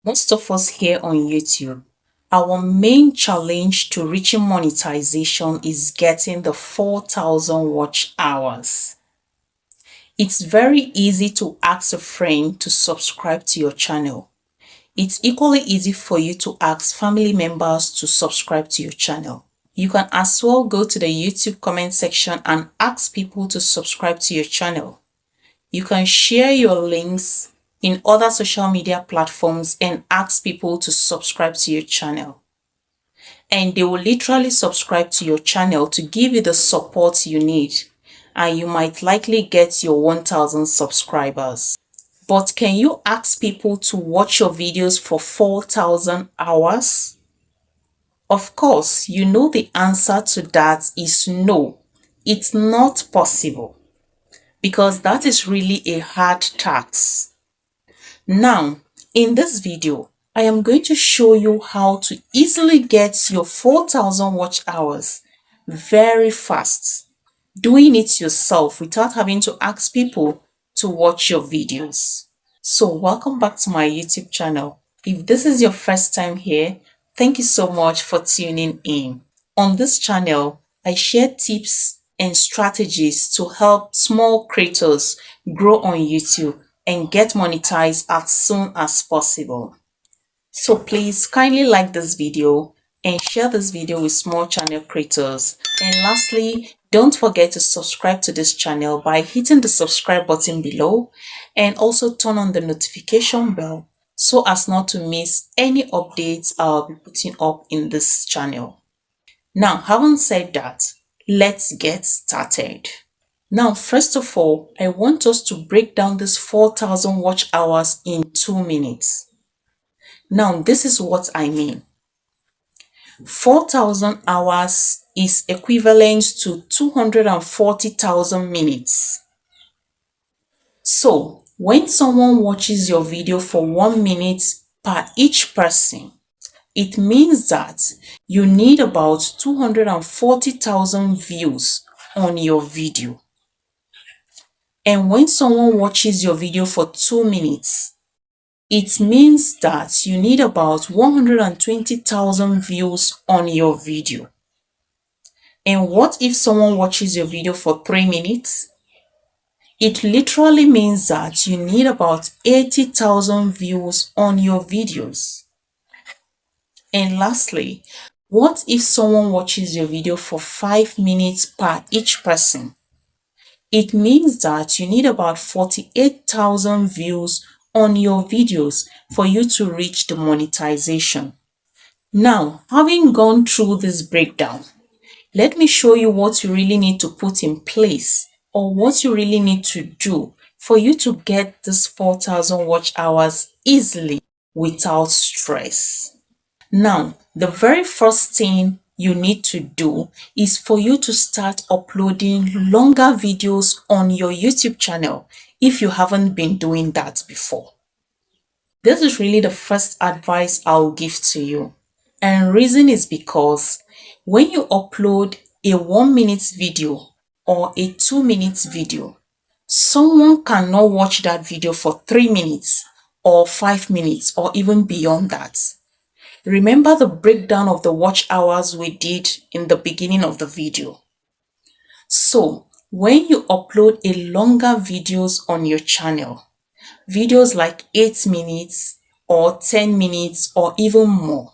Most of us here on YouTube, our main challenge to reaching monetization is getting the 4,000 watch hours. It's very easy to ask a friend to subscribe to your channel. It's equally easy for you to ask family members to subscribe to your channel. You can as well go to the YouTube comment section and ask people to subscribe to your channel. You can share your links in other social media platforms and ask people to subscribe to your channel. And they will literally subscribe to your channel to give you the support you need, and you might likely get your 1,000 subscribers. But can you ask people to watch your videos for 4,000 hours? Of course, you know the answer to that is no. It's not possible, because that is really a hard task. Now, in this video, I am going to show you how to easily get your 4,000 watch hours very fast, doing it yourself without having to ask people to watch your videos. So welcome back to my YouTube channel. If this is your first time here, thank you so much for tuning in. On this channel, I share tips and strategies to help small creators grow on YouTube and get monetized as soon as possible. So please kindly like this video and share this video with small channel creators. And lastly, don't forget to subscribe to this channel by hitting the subscribe button below and also turn on the notification bell so as not to miss any updates I'll be putting up in this channel. Now, having said that, let's get started. Now, first of all, I want us to break down this 4,000 watch hours in 2 minutes. Now, this is what I mean. 4,000 hours is equivalent to 240,000 minutes. So, when someone watches your video for 1 minute per each person, it means that you need about 240,000 views on your video. And when someone watches your video for 2 minutes, it means that you need about 120,000 views on your video. And what if someone watches your video for 3 minutes? It literally means that you need about 80,000 views on your videos. And lastly, what if someone watches your video for 5 minutes per each person? It means that you need about 48,000 views on your videos for you to reach the monetization. Now, having gone through this breakdown, let me show you what you really need to put in place or what you really need to do for you to get this 4,000 watch hours easily without stress. Now, the very first thing you need to do is for you to start uploading longer videos on your YouTube channel if you haven't been doing that before. This is really the first advice I'll give to you. And reason is because when you upload a 1 minute video or a 2 minute video, someone cannot watch that video for 3 minutes or 5 minutes or even beyond that. Remember the breakdown of the watch hours we did in the beginning of the video. So, when you upload a longer videos on your channel, videos like 8 minutes or 10 minutes or even more,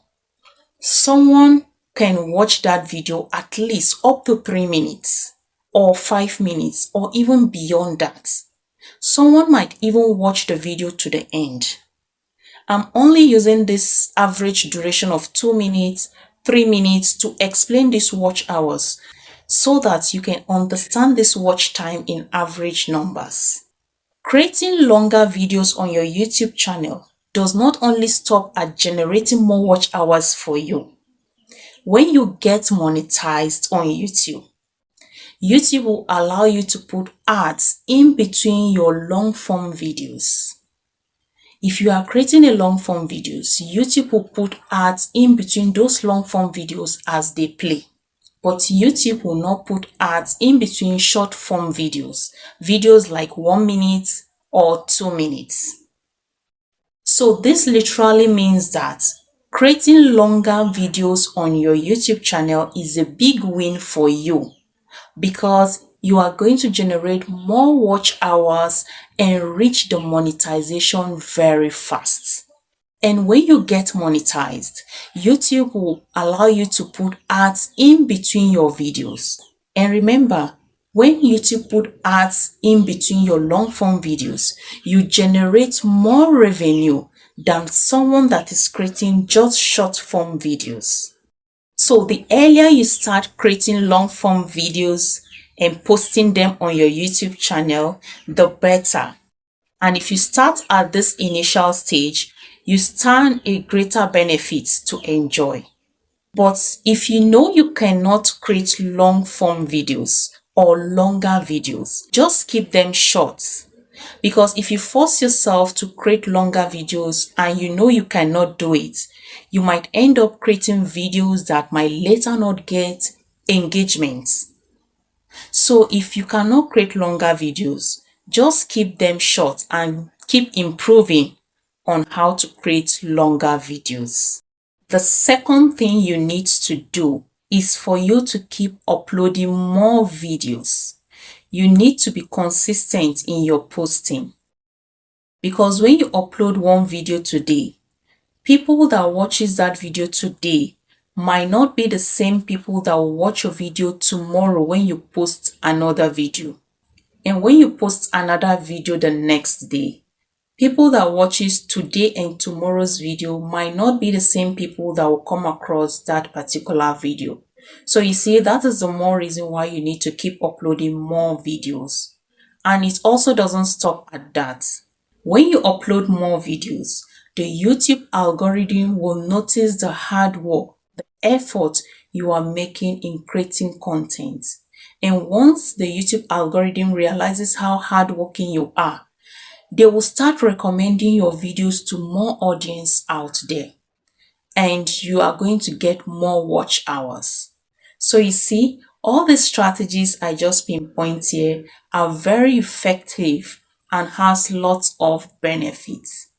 someone can watch that video at least up to 3 minutes or 5 minutes or even beyond that. Someone might even watch the video to the end. I'm only using this average duration of 2 minutes, 3 minutes to explain these watch hours so that you can understand this watch time in average numbers. Creating longer videos on your YouTube channel does not only stop at generating more watch hours for you. When you get monetized on YouTube, YouTube will allow you to put ads in between your long form videos. If you are creating a long form videos, YouTube will put ads in between those long form videos as they play. But YouTube will not put ads in between short form videos like 1 minute or 2 minutes. So this literally means that creating longer videos on your YouTube channel is a big win for you because you are going to generate more watch hours and reach the monetization very fast. And when you get monetized, YouTube will allow you to put ads in between your videos. And remember, when YouTube put ads in between your long form videos, you generate more revenue than someone that is creating just short form videos. So the earlier you start creating long form videos and posting them on your YouTube channel, the better. And if you start at this initial stage, you stand a greater benefit to enjoy. But if you know you cannot create long form videos or longer videos, just keep them short. Because if you force yourself to create longer videos and you know you cannot do it, you might end up creating videos that might later not get engagements. So if you cannot create longer videos, just keep them short and keep improving on how to create longer videos. The second thing you need to do is for you to keep uploading more videos. You need to be consistent in your posting. Because when you upload one video today, people that watches that video today might not be the same people that will watch your video tomorrow when you post another video. And when you post another video the next day, people that watches today and tomorrow's video might not be the same people that will come across that particular video. So you see, that is the more reason why you need to keep uploading more videos. And it also doesn't stop at that. When you upload more videos, the YouTube algorithm will notice the hard work, the effort you are making in creating content. And once the YouTube algorithm realizes how hardworking you are, they will start recommending your videos to more audience out there. And you are going to get more watch hours. So you see, all the strategies I just pinpoint here are very effective and has lots of benefits.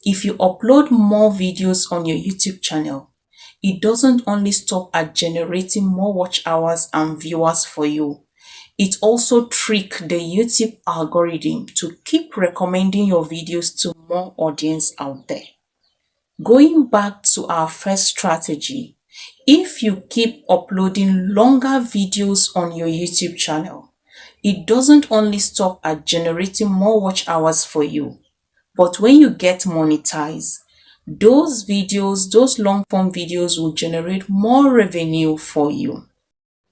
If you upload more videos on your YouTube channel, it doesn't only stop at generating more watch hours and viewers for you. It also tricks the YouTube algorithm to keep recommending your videos to more audience out there. Going back to our first strategy, if you keep uploading longer videos on your YouTube channel, it doesn't only stop at generating more watch hours for you, but when you get monetized, those videos, those long form videos will generate more revenue for you.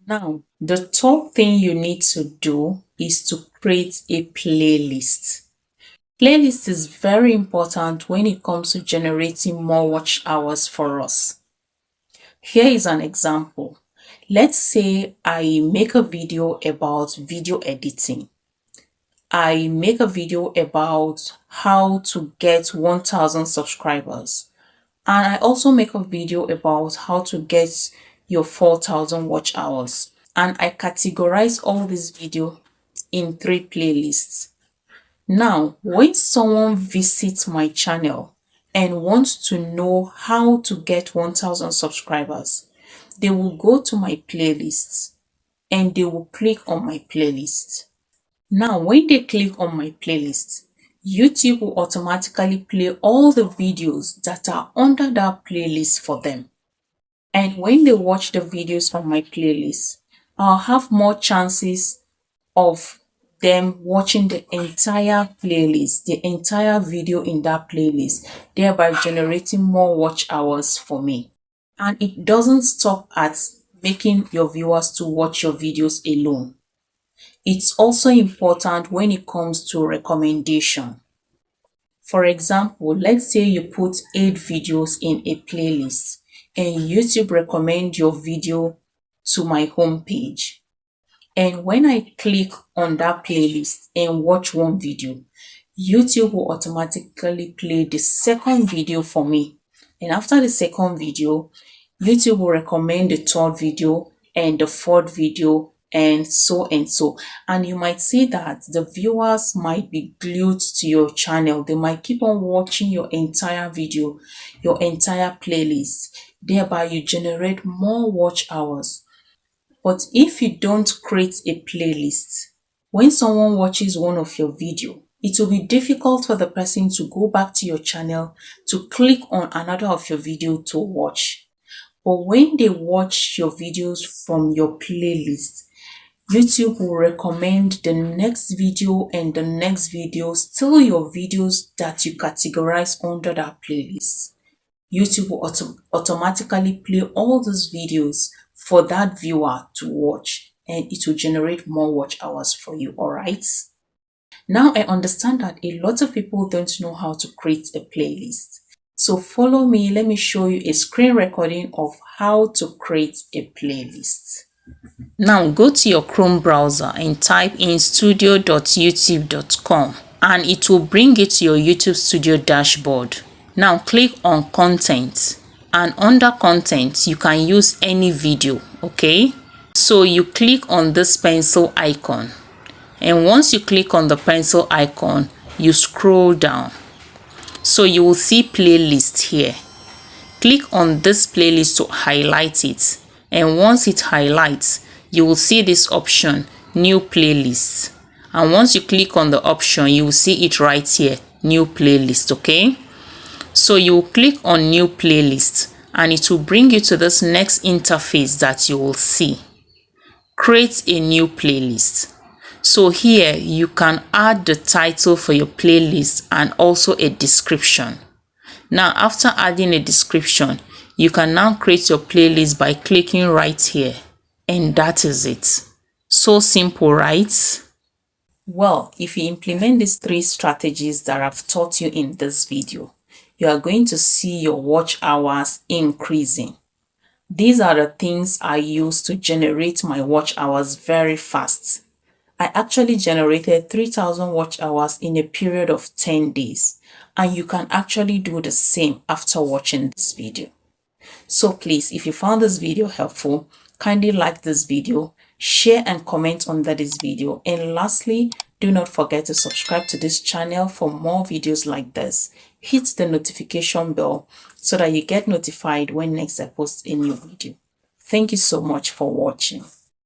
Now, the third thing you need to do is to create a playlist. Playlist is very important when it comes to generating more watch hours for us. Here is an example. Let's say I make a video about video editing. I make a video about how to get 1,000 subscribers. And I also make a video about how to get your 4,000 watch hours. And I categorize all these videos in 3 playlists. Now, when someone visits my channel and wants to know how to get 1,000 subscribers, they will go to my playlist and they will click on my playlist. Now, when they click on my playlist, YouTube will automatically play all the videos that are under that playlist for them. And when they watch the videos from my playlist, I'll have more chances of them watching the entire playlist, the entire video in that playlist, thereby generating more watch hours for me. And it doesn't stop at making your viewers to watch your videos alone. It's also important when it comes to recommendation. For example, let's say you put 8 videos in a playlist and YouTube recommend your video to my homepage. And when I click on that playlist and watch one video, YouTube will automatically play the second video for me. And after the second video, YouTube will recommend the third video and the fourth video and so and so. And you might see that the viewers might be glued to your channel. They might keep on watching your entire video, your entire playlist. Thereby you generate more watch hours. But if you don't create a playlist, when someone watches one of your video, it will be difficult for the person to go back to your channel to click on another of your video to watch. But when they watch your videos from your playlist, YouTube will recommend the next video and the next video, still your videos that you categorize under that playlist. YouTube will automatically play all those videos for that viewer to watch, and it will generate more watch hours for you, alright? Now I understand that a lot of people don't know how to create a playlist. So follow me, let me show you a screen recording of how to create a playlist. Now go to your Chrome browser and type in studio.youtube.com and it will bring you to your YouTube Studio dashboard. Now click on content, and under content you can use any video, okay? So you click on this pencil icon, and once you click on the pencil icon you scroll down, so you will see playlist here. Click on this playlist to highlight it, and once it highlights you will see this option, new playlist, and once you click on the option you will see it right here, new playlist, okay? So you will click on new playlist and it will bring you to this next interface that you will see. Create a new playlist. So here you can add the title for your playlist and also a description. Now after adding a description, you can now create your playlist by clicking right here, and that is it. So simple, right? Well, if you implement these 3 strategies that I've taught you in this video, you are going to see your watch hours increasing. These are the things I use to generate my watch hours very fast. I actually generated 3,000 watch hours in a period of 10 days, and you can actually do the same after watching this video. So please, if you found this video helpful, kindly like this video, share and comment under this video, and lastly, do not forget to subscribe to this channel for more videos like this. Hit the notification bell so that you get notified when next I post a new video. Thank you so much for watching.